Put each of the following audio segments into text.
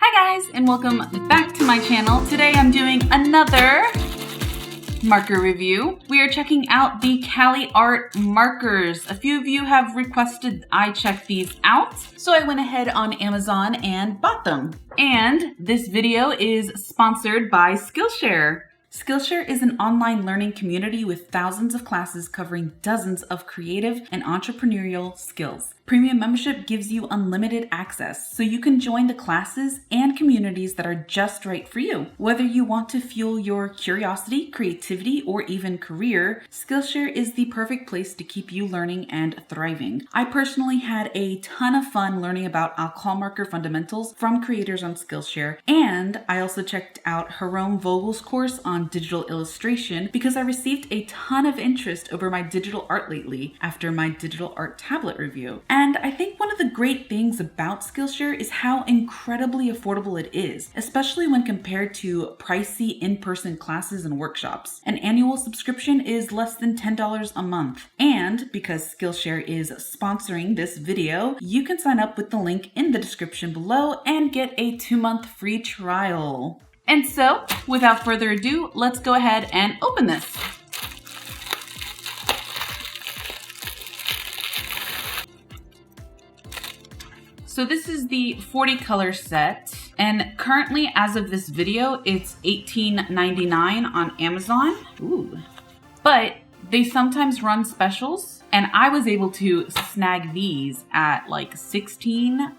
Hi guys, and welcome back to my channel. Today I'm doing another marker review. We are checking out the Caliart Markers. A few of you have requested I check these out, so I went ahead on Amazon and bought them. And this video is sponsored by Skillshare. Skillshare is an online learning community with thousands of classes covering dozens of creative and entrepreneurial skills. Premium membership gives you unlimited access, so you can join the classes and communities that are just right for you. Whether you want to fuel your curiosity, creativity, or even career, Skillshare is the perfect place to keep you learning and thriving. I personally had a ton of fun learning about alcohol marker fundamentals from creators on Skillshare, and I also checked out Jerome Vogel's course on digital illustration because I received a ton of interest over my digital art lately after my digital art tablet review. And I think one of the great things about Skillshare is how incredibly affordable it is, especially when compared to pricey in-person classes and workshops. An annual subscription is less than $10 a month. And because Skillshare is sponsoring this video, you can sign up with the link in the description below and get a 2-month free trial. And so, without further ado, let's go ahead and open this. So this is the 40 color set, and currently, as of this video, it's $18.99 on Amazon. Ooh. But they sometimes run specials, and I was able to snag these at like $16.99,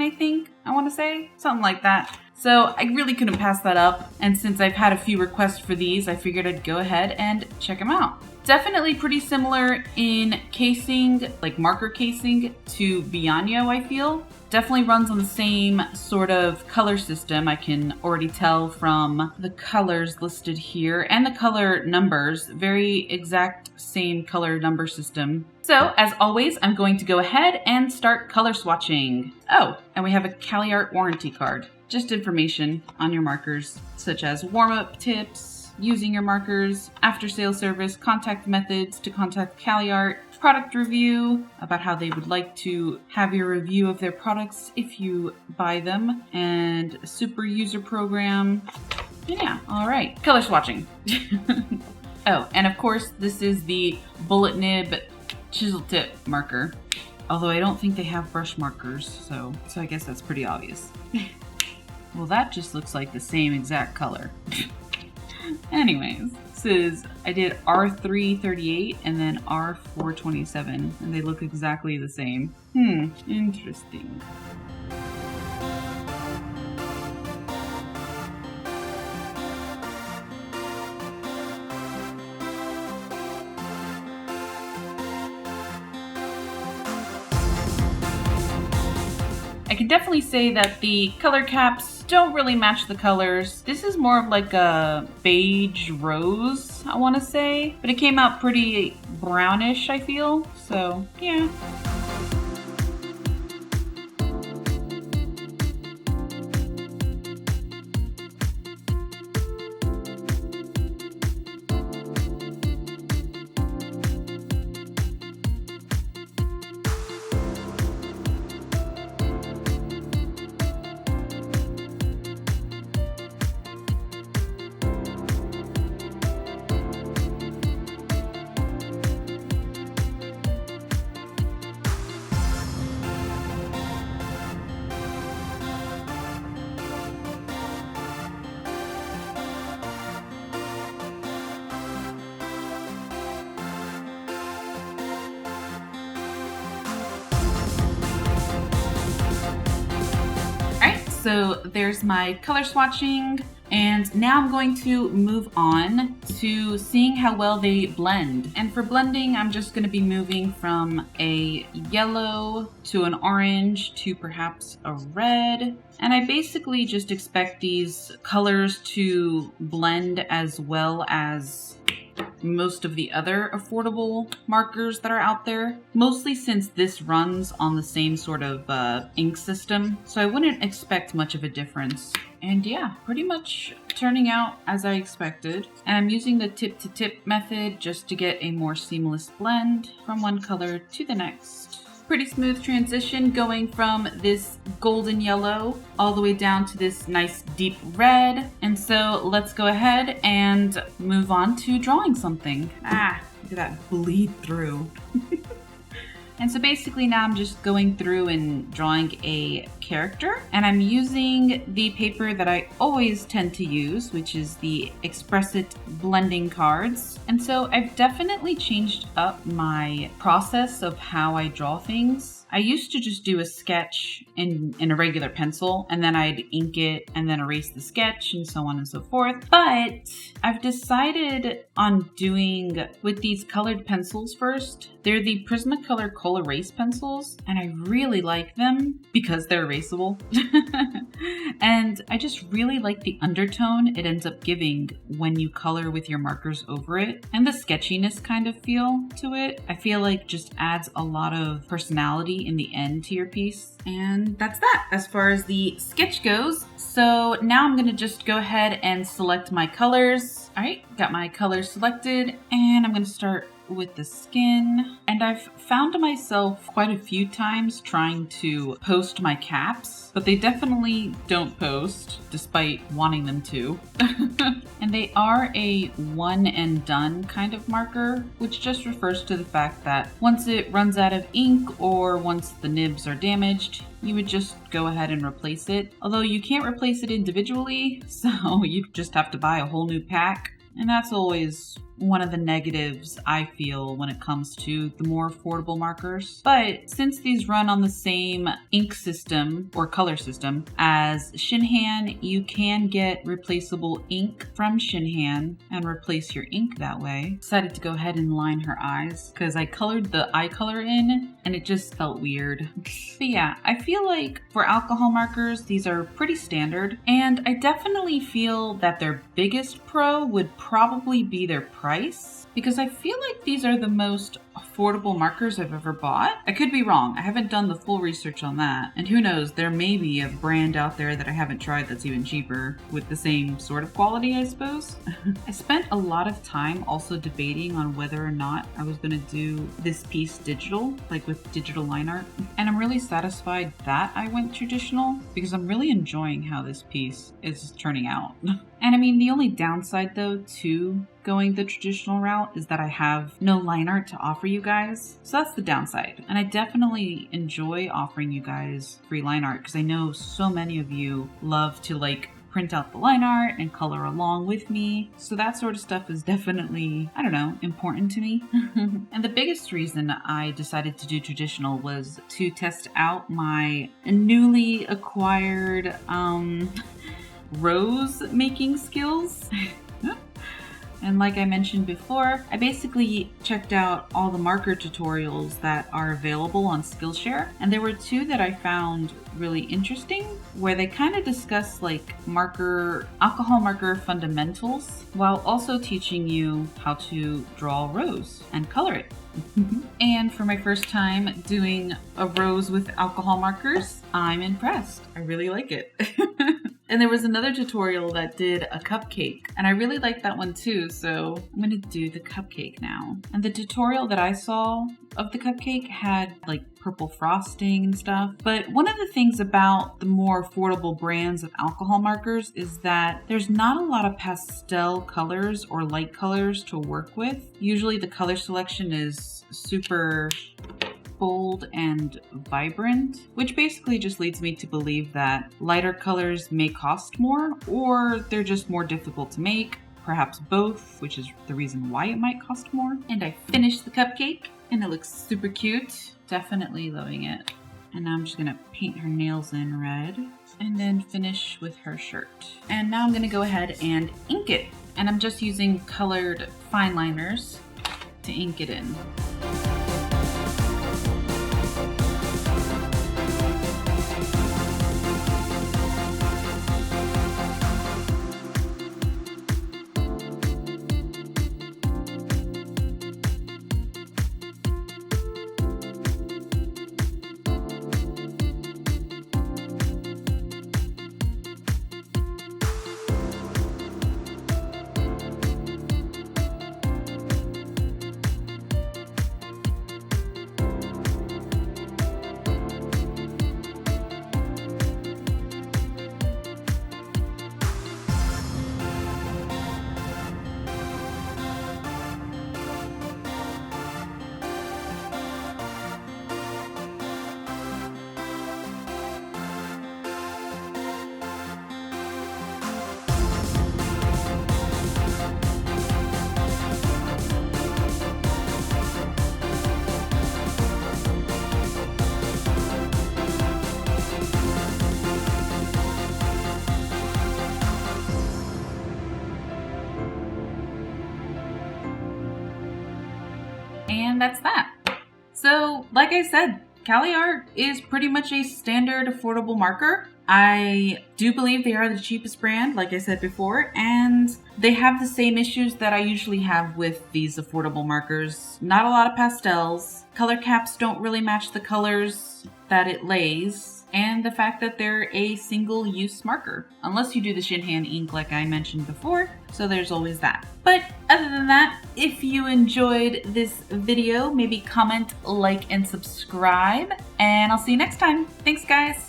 I think, I want to say, something like that. So I really couldn't pass that up, and since I've had a few requests for these, I figured I'd go ahead and check them out. Definitely pretty similar in casing, like marker casing, to Bianyo, I feel. Definitely runs on the same sort of color system. I can already tell from the colors listed here and the color numbers, very exact same color number system. So as always, I'm going to go ahead and start color swatching. Oh, and we have a Caliart warranty card. Just information on your markers, such as warm-up tips, using your markers, after-sale service, contact methods to contact Caliart, product review, about how they would like to have your review of their products if you buy them, and a super user program. Yeah, all right, color swatching. Oh, and of course, this is the bullet nib chisel tip marker, although I don't think they have brush markers, so I guess that's pretty obvious. Well, that just looks like the same exact color. Anyways, I did R338 and then R427, and they look exactly the same. Interesting. I can definitely say that the color caps don't really match the colors. This is more of like a beige rose, I want to say, but it came out pretty brownish, I feel, so yeah. So there's my color swatching, and now I'm going to move on to seeing how well they blend. And for blending, I'm just going to be moving from a yellow to an orange to perhaps a red. And I basically just expect these colors to blend as well as most of the other affordable markers that are out there, mostly since this runs on the same sort of ink system, so I wouldn't expect much of a difference. And yeah, pretty much turning out as I expected. And I'm using the tip-to-tip method just to get a more seamless blend from one color to the next. pretty smooth transition going from this golden yellow all the way down to this nice deep red. And so let's go ahead and move on to drawing something. Look at that bleed through. And so basically now I'm just going through and drawing a character, and I'm using the paper that I always tend to use, which is the Express It blending cards. And so I've definitely changed up my process of how I draw things. I used to just do a sketch in a regular pencil, and then I'd ink it and then erase the sketch and so on and so forth. But I've decided on doing with these colored pencils first. They're the Prismacolor Coal Erase pencils, and I really like them because they're erasable. And I just really like the undertone it ends up giving when you color with your markers over it, and the sketchiness kind of feel to it. I feel like just adds a lot of personality in the end to your piece. And that's that as far as the sketch goes. So now I'm gonna just go ahead and select my colors. All right, got my colors selected, and I'm gonna start with the skin. And I've found myself quite a few times trying to post my caps, but they definitely don't post despite wanting them to. And they are a one and done kind of marker, which just refers to the fact that once it runs out of ink or once the nibs are damaged, you would just go ahead and replace it. Although you can't replace it individually, so you just have to buy a whole new pack. And that's always one of the negatives I feel when it comes to the more affordable markers. But since these run on the same ink system or color system as Shinhan, you can get replaceable ink from Shinhan and replace your ink that way. Decided to go ahead and line her eyes because I colored the eye color in and it just felt weird. But yeah, I feel like for alcohol markers, these are pretty standard, and I definitely feel that their biggest pro would probably be their price, because I feel like these are the most affordable markers I've ever bought. I could be wrong. I haven't done the full research on that. And who knows, there may be a brand out there that I haven't tried that's even cheaper with the same sort of quality, I suppose. I spent a lot of time also debating on whether or not I was going to do this piece digital, like with digital line art. And I'm really satisfied that I went traditional because I'm really enjoying how this piece is turning out. And I mean, the only downside though to going the traditional route is that I have no line art to offer you guys. So that's the downside. And I definitely enjoy offering you guys free line art because I know so many of you love to like print out the line art and color along with me. So that sort of stuff is definitely, I don't know, important to me. And the biggest reason I decided to do traditional was to test out my newly acquired rose making skills. And like I mentioned before, I basically checked out all the marker tutorials that are available on Skillshare. And there were two that I found really interesting where they kind of discuss like alcohol marker fundamentals while also teaching you how to draw a rose and color it. And for my first time doing a rose with alcohol markers, I'm impressed. I really like it. And there was another tutorial that did a cupcake, and I really liked that one too, so I'm gonna do the cupcake now. And the tutorial that I saw of the cupcake had like purple frosting and stuff. But one of the things about the more affordable brands of alcohol markers is that there's not a lot of pastel colors or light colors to work with. Usually the color selection is super bold and vibrant, which basically just leads me to believe that lighter colors may cost more, or they're just more difficult to make, perhaps both, which is the reason why it might cost more. And I finished the cupcake and it looks super cute. Definitely loving it. And now I'm just gonna paint her nails in red and then finish with her shirt. And now I'm gonna go ahead and ink it. And I'm just using colored fine liners to ink it in. And that's that. So, like I said, Caliart is pretty much a standard affordable marker. I do believe they are the cheapest brand, like I said before, and they have the same issues that I usually have with these affordable markers. Not a lot of pastels, color caps don't really match the colors that it lays, and the fact that they're a single-use marker, unless you do the Shinhan ink like I mentioned before, so there's always that. But other than that, if you enjoyed this video, maybe comment, like, and subscribe, and I'll see you next time. Thanks, guys!